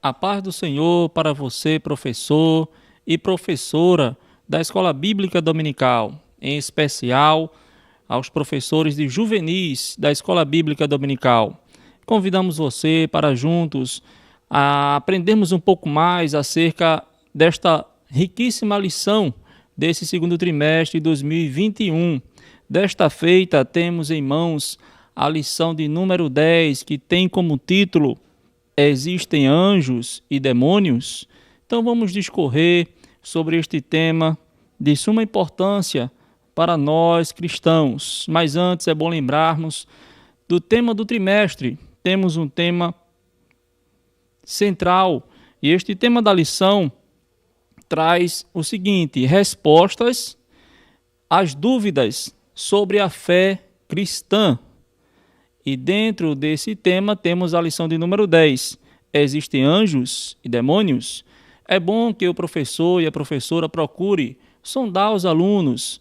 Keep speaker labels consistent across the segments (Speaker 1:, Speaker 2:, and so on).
Speaker 1: A paz do Senhor para você, professor e professora da Escola Bíblica Dominical, em especial aos professores de juvenis da Escola Bíblica Dominical. Convidamos você para juntos aprendermos um pouco mais acerca desta riquíssima lição desse segundo trimestre de 2021. Desta feita, temos em mãos a lição de número 10, que tem como título Existem anjos e demônios? Então vamos discorrer sobre este tema de suma importância para nós cristãos. Mas antes é bom lembrarmos do tema do trimestre. Temos um tema central e este tema da lição traz o seguinte: respostas às dúvidas sobre a fé cristã. E dentro desse tema temos a lição de número 10. Existem anjos e demônios? É bom que o professor e a professora procure sondar os alunos,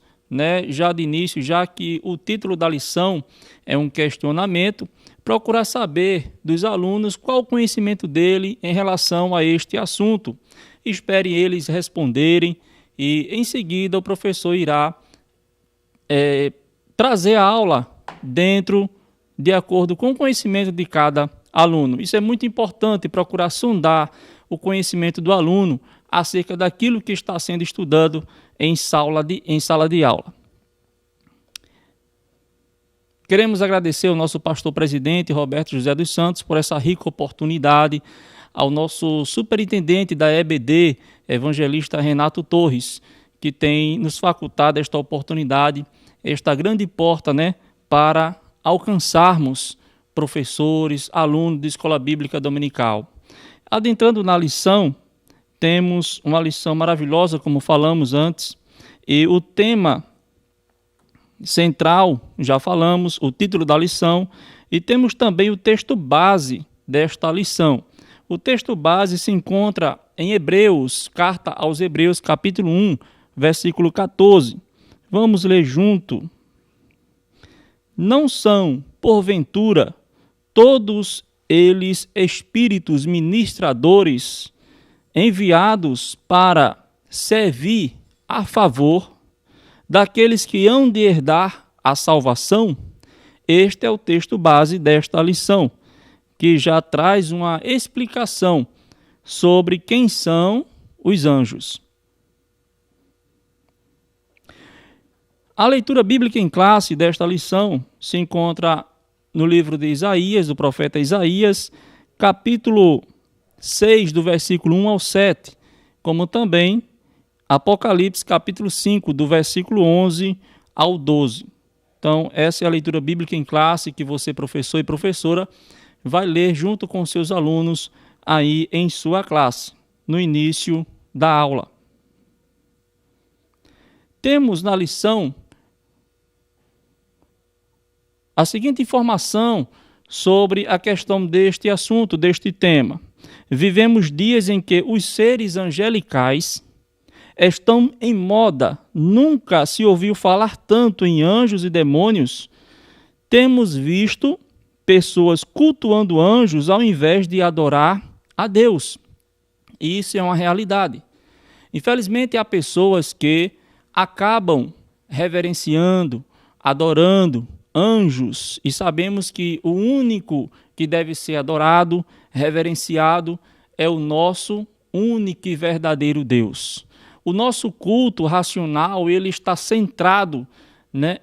Speaker 1: já de início, já que o título da lição é um questionamento, procurar saber dos alunos qual o conhecimento dele em relação a este assunto. Espere eles responderem e em seguida o professor irá trazer a aula de acordo com o conhecimento de cada aluno. Isso é muito importante, procurar sondar o conhecimento do aluno acerca daquilo que está sendo estudado em sala de aula. Queremos agradecer ao nosso pastor presidente, Roberto José dos Santos, por essa rica oportunidade, ao nosso superintendente da EBD, evangelista Renato Torres, que tem nos facultado esta oportunidade, esta grande porta, para alcançarmos professores, alunos de Escola Bíblica Dominical. Adentrando na lição, temos uma lição maravilhosa, como falamos antes, e o tema central, já falamos, o título da lição, e temos também o texto base desta lição. O texto base se encontra em Hebreus, carta aos Hebreus, capítulo 1, versículo 14. Vamos ler junto. Não são, porventura, todos eles espíritos ministradores enviados para servir a favor daqueles que hão de herdar a salvação? Este é o texto base desta lição, que já traz uma explicação sobre quem são os anjos. A leitura bíblica em classe desta lição se encontra no livro de Isaías, do profeta Isaías, capítulo 6, do versículo 1 ao 7, como também Apocalipse, capítulo 5, do versículo 11 ao 12. Então, essa é a leitura bíblica em classe que você, professor e professora, vai ler junto com seus alunos aí em sua classe, no início da aula. Temos na lição a seguinte informação sobre a questão deste assunto, deste tema. Vivemos dias em que os seres angelicais estão em moda. Nunca se ouviu falar tanto em anjos e demônios. Temos visto pessoas cultuando anjos ao invés de adorar a Deus. Isso é uma realidade. Infelizmente, há pessoas que acabam reverenciando, adorando anjos, e sabemos que o único que deve ser adorado, reverenciado, é o nosso único e verdadeiro Deus. O nosso culto racional, ele está centrado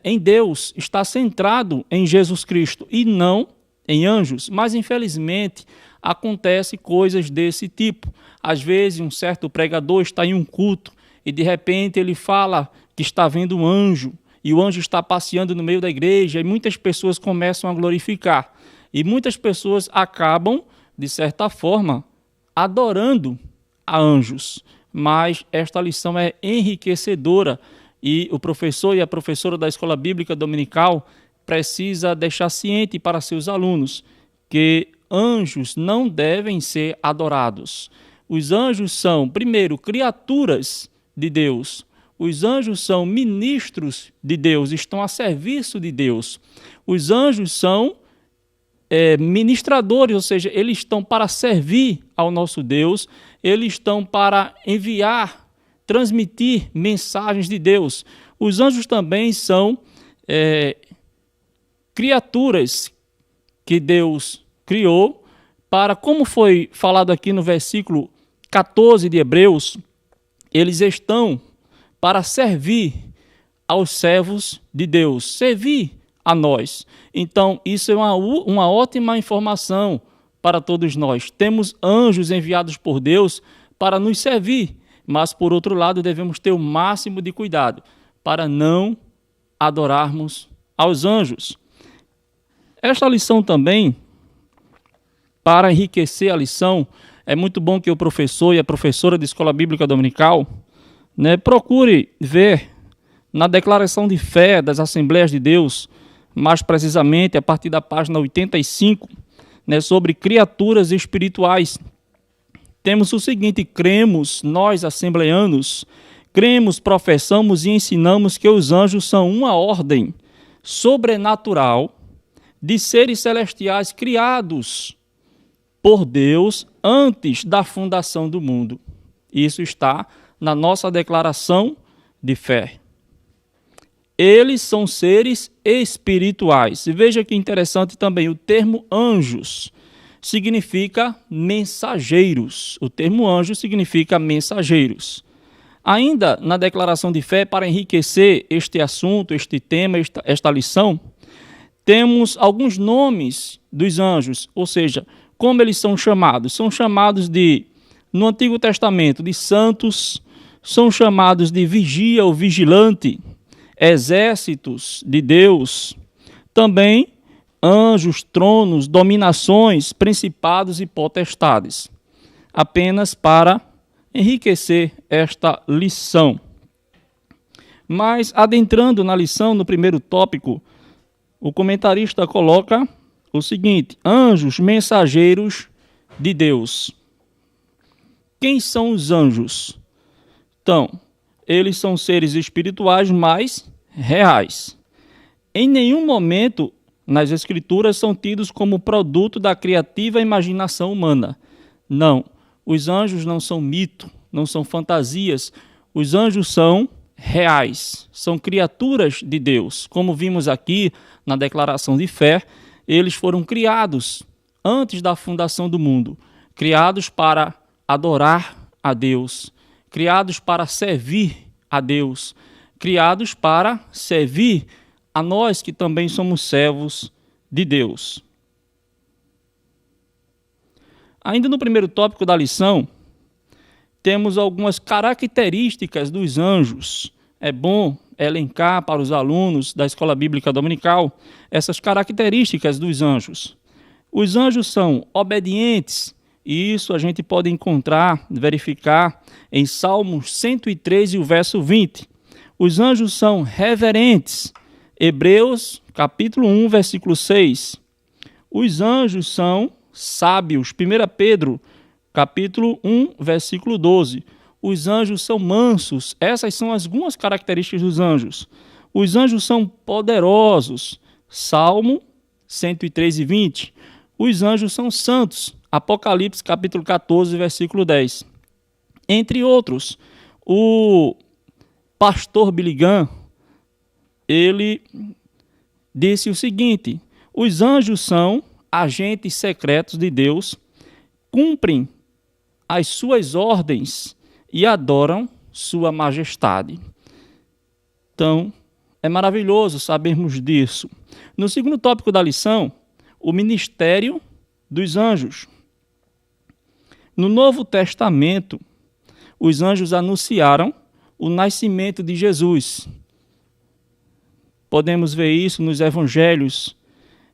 Speaker 1: em Deus, está centrado em Jesus Cristo e não em anjos. Mas, infelizmente, acontece coisas desse tipo. Às vezes, um certo pregador está em um culto e, de repente, ele fala que está vendo um anjo, e o anjo está passeando no meio da igreja, e muitas pessoas começam a glorificar. E muitas pessoas acabam, de certa forma, adorando a anjos. Mas esta lição é enriquecedora e o professor e a professora da Escola Bíblica Dominical precisa deixar ciente para seus alunos que anjos não devem ser adorados. Os anjos são, primeiro, criaturas de Deus. Os anjos são ministros de Deus, estão a serviço de Deus. Os anjos são ministradores, ou seja, eles estão para servir ao nosso Deus, eles estão para enviar, transmitir mensagens de Deus. Os anjos também são criaturas que Deus criou para, como foi falado aqui no versículo 14 de Hebreus, eles estão para servir aos servos de Deus, servir a nós. Então, isso é uma ótima informação para todos nós. Temos anjos enviados por Deus para nos servir, mas, por outro lado, devemos ter o máximo de cuidado para não adorarmos aos anjos. Esta lição também, para enriquecer a lição, é muito bom que o professor e a professora de Escola Bíblica Dominical procure ver na declaração de fé das Assembleias de Deus, mais precisamente a partir da página 85, sobre criaturas espirituais. Temos o seguinte: cremos, nós assembleanos, cremos, professamos e ensinamos que os anjos são uma ordem sobrenatural de seres celestiais criados por Deus antes da fundação do mundo. Isso está na nossa declaração de fé. Eles são seres espirituais. E veja que interessante também, o termo anjos significa mensageiros. O termo anjo significa mensageiros. Ainda na declaração de fé, para enriquecer este assunto, este tema, esta lição, temos alguns nomes dos anjos, ou seja, como eles são chamados. São chamados no Antigo Testamento, de santos, são chamados de vigia ou vigilante, exércitos de Deus, também anjos, tronos, dominações, principados e potestades. Apenas para enriquecer esta lição. Mas, adentrando na lição, no primeiro tópico, o comentarista coloca o seguinte: anjos, mensageiros de Deus. Quem são os anjos? Então, eles são seres espirituais mais reais. Em nenhum momento nas Escrituras são tidos como produto da criativa imaginação humana. Não, os anjos não são mito, não são fantasias. Os anjos são reais, são criaturas de Deus. Como vimos aqui na declaração de fé, eles foram criados antes da fundação do mundo, criados para adorar a Deus, criados para servir a Deus, criados para servir a nós que também somos servos de Deus. Ainda no primeiro tópico da lição, temos algumas características dos anjos. É bom elencar para os alunos da Escola Bíblica Dominical essas características dos anjos. Os anjos são obedientes, e isso a gente pode verificar em Salmos 103 e o verso 20. Os anjos são reverentes, Hebreus capítulo 1, versículo 6. Os anjos são sábios, 1 Pedro capítulo 1, versículo 12. Os anjos são mansos. Essas são algumas características dos anjos. Os anjos são poderosos. Salmo 103 e 20. Os anjos são santos. Apocalipse capítulo 14, versículo 10. Entre outros, o pastor Billy Graham, ele disse o seguinte: os anjos são agentes secretos de Deus, cumprem as suas ordens e adoram sua majestade. Então, é maravilhoso sabermos disso. No segundo tópico da lição, o ministério dos anjos. No Novo Testamento, os anjos anunciaram o nascimento de Jesus. Podemos ver isso nos evangelhos.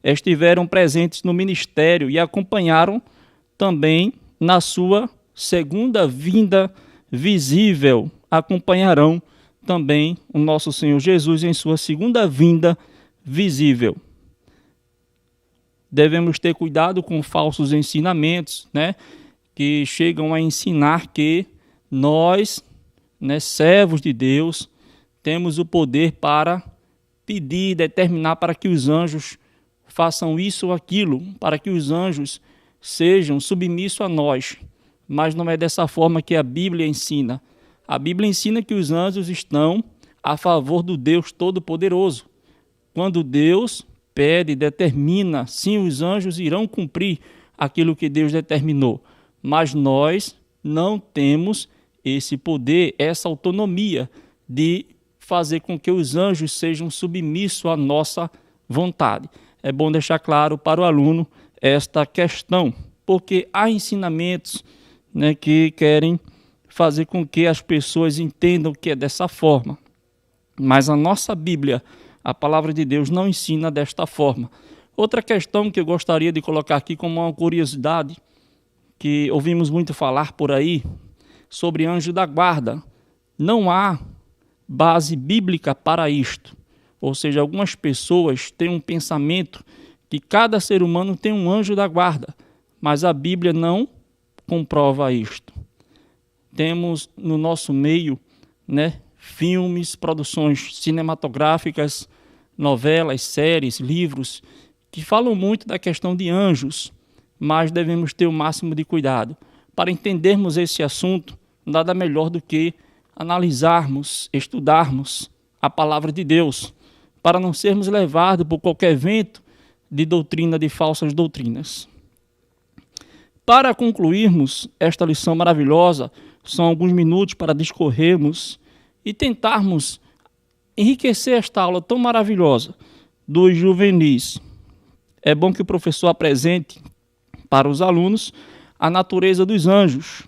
Speaker 1: Estiveram presentes no ministério e acompanharam também na sua segunda vinda visível. Acompanharão também o nosso Senhor Jesus em sua segunda vinda visível. Devemos ter cuidado com falsos ensinamentos, que chegam a ensinar que nós, servos de Deus, temos o poder para pedir, determinar para que os anjos façam isso ou aquilo, para que os anjos sejam submissos a nós. Mas não é dessa forma que a Bíblia ensina. A Bíblia ensina que os anjos estão a favor do Deus Todo-Poderoso. Quando Deus pede, determina, sim, os anjos irão cumprir aquilo que Deus determinou. Mas nós não temos esse poder, essa autonomia de fazer com que os anjos sejam submissos à nossa vontade. É bom deixar claro para o aluno esta questão, porque há ensinamentos, que querem fazer com que as pessoas entendam que é dessa forma. Mas a nossa Bíblia, a palavra de Deus, não ensina desta forma. Outra questão que eu gostaria de colocar aqui como uma curiosidade, que ouvimos muito falar por aí, sobre anjo da guarda. Não há base bíblica para isto. Ou seja, algumas pessoas têm um pensamento que cada ser humano tem um anjo da guarda, mas a Bíblia não comprova isto. Temos no nosso meio, filmes, produções cinematográficas, novelas, séries, livros, que falam muito da questão de anjos, mas devemos ter o máximo de cuidado. Para entendermos esse assunto, nada melhor do que analisarmos, estudarmos a palavra de Deus, para não sermos levados por qualquer vento de doutrina, de falsas doutrinas. Para concluirmos esta lição maravilhosa, são alguns minutos para discorrermos e tentarmos enriquecer esta aula tão maravilhosa dos juvenis. É bom que o professor apresente para os alunos a natureza dos anjos.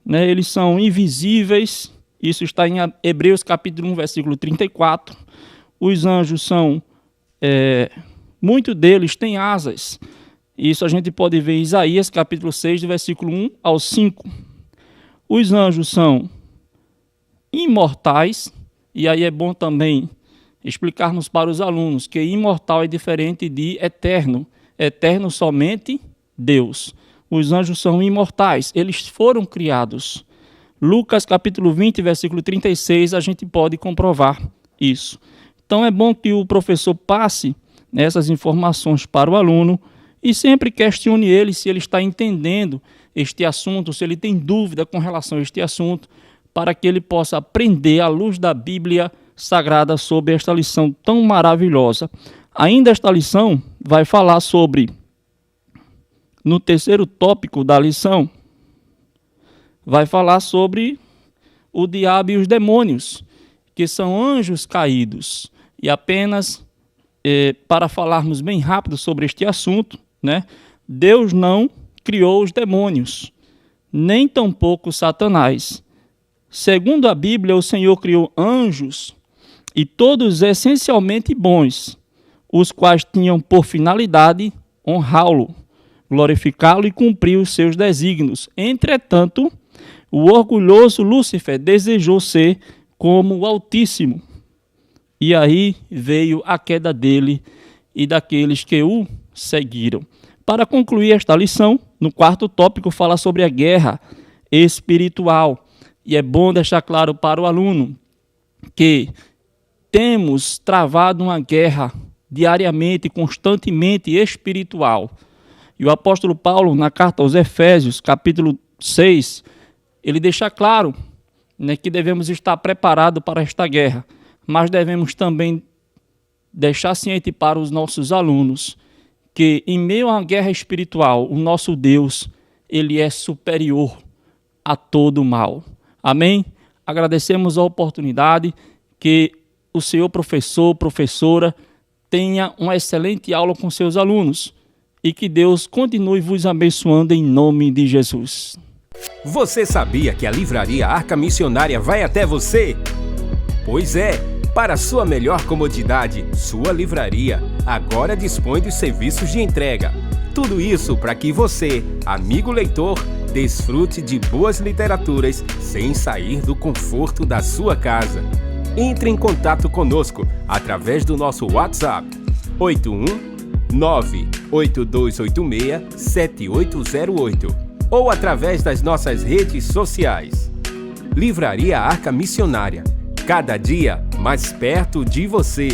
Speaker 1: Eles são invisíveis, isso está em Hebreus capítulo 1, versículo 34. Os anjos são, muitos deles têm asas. Isso a gente pode ver em Isaías capítulo 6, do versículo 1 ao 5. Os anjos são imortais, e aí é bom também explicarmos para os alunos que imortal é diferente de eterno. Eterno somente Deus. Os anjos são imortais, eles foram criados. Lucas capítulo 20, versículo 36, a gente pode comprovar isso. Então é bom que o professor passe essas informações para o aluno e sempre questione ele se ele está entendendo este assunto, se ele tem dúvida com relação a este assunto, para que ele possa aprender à luz da Bíblia Sagrada sobre esta lição tão maravilhosa. Ainda esta lição vai falar sobre, no terceiro tópico da lição, vai falar sobre o diabo e os demônios, que são anjos caídos. E apenas para falarmos bem rápido sobre este assunto, Deus não criou os demônios, nem tampouco Satanás. Segundo a Bíblia, o Senhor criou anjos, e todos essencialmente bons, os quais tinham por finalidade honrá-lo, glorificá-lo e cumprir os seus desígnios. Entretanto, o orgulhoso Lúcifer desejou ser como o Altíssimo. E aí veio a queda dele e daqueles que o seguiram. Para concluir esta lição, no quarto tópico fala sobre a guerra espiritual. E é bom deixar claro para o aluno que temos travado uma guerra diariamente, constantemente espiritual. E o apóstolo Paulo, na carta aos Efésios, capítulo 6, ele deixa claro que devemos estar preparados para esta guerra, mas devemos também deixar ciente para os nossos alunos que, em meio a uma guerra espiritual, o nosso Deus, ele é superior a todo mal. Amém? Agradecemos a oportunidade, que o senhor professor, professora, tenha uma excelente aula com seus alunos e que Deus continue vos abençoando em nome de Jesus.
Speaker 2: Você sabia que a Livraria Arca Missionária vai até você? Pois é, para sua melhor comodidade, sua livraria agora dispõe dos serviços de entrega. Tudo isso para que você, amigo leitor, desfrute de boas literaturas sem sair do conforto da sua casa. Entre em contato conosco através do nosso WhatsApp 81982867808 ou através das nossas redes sociais. Livraria Arca Missionária, cada dia mais perto de você.